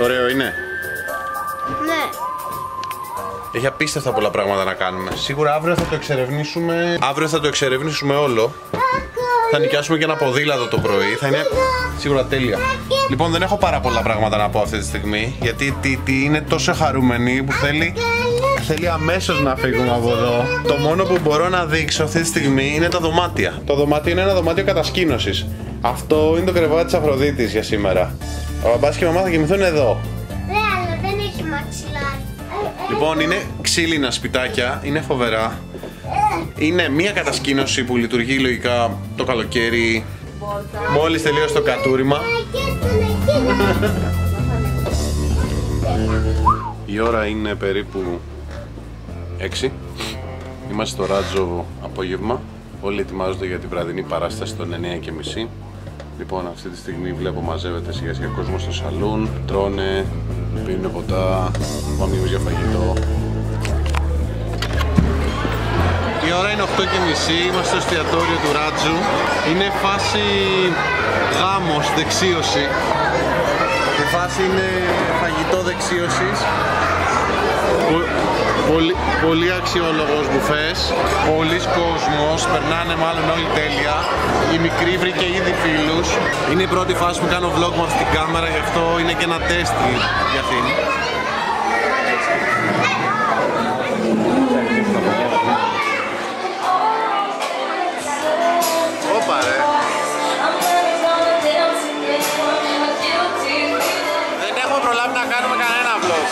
Ωραίο είναι. Ναι. Έχει απίστευτα πολλά πράγματα να κάνουμε. Σίγουρα αύριο θα το εξερευνήσουμε. Αύριο θα το εξερευνήσουμε όλο. Θα νοικιάσουμε και ένα ποδήλατο το πρωί. Θα είναι σίγουρα τέλεια. Λοιπόν, δεν έχω πάρα πολλά πράγματα να πω αυτή τη στιγμή. Γιατί είναι τόσο χαρούμενη που θέλει αμέσως να φύγουμε από εδώ. Το μόνο που μπορώ να δείξω αυτή τη στιγμή είναι τα δωμάτια. Το δωμάτιο είναι ένα δωμάτιο κατασκήνωσης. Αυτό είναι το κρεβάτι της Αφροδίτης για σήμερα. Ο μπαμπάς και η μαμά θα κοιμηθούν εδώ. Ναι, αλλά δεν έχει μαξιλάρι. Λοιπόν, είναι ξύλινα σπιτάκια, είναι φοβερά. Είναι μία κατασκήνωση που λειτουργεί λογικά το καλοκαίρι. Μόλις τελείωσε το κατούριμα. Η ώρα είναι περίπου 6. Είμαστε στο Ράτζο απόγευμα. Όλοι ετοιμάζονται για τη βραδινή παράσταση των 9:30. Λοιπόν, αυτή τη στιγμή βλέπω μαζεύεται σιγά σιγά κόσμο στο σαλούν. Τρώνε, πίνουν ποτά, πάμε για φαγητό. Η ώρα είναι 8:30, είμαστε στο εστιατόριο του Ράτζου. Είναι φάση γάμος, δεξίωση. Η φάση είναι φαγητό δεξίωσης. Πολύ αξιόλογος μπουφές, πολλής κόσμος, περνάνε μάλλον όλοι τέλεια. Η μικρή βρήκε ήδη φίλους. Είναι η πρώτη φάση που κάνω vlog με αυτή την κάμερα, γι' αυτό είναι και ένα τεστ για αυτήν. Όπα ρε. Δεν έχουμε προλάβει να κάνουμε κανένα vlog.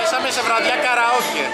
Ήσαμε σε βραδιά καραόκε.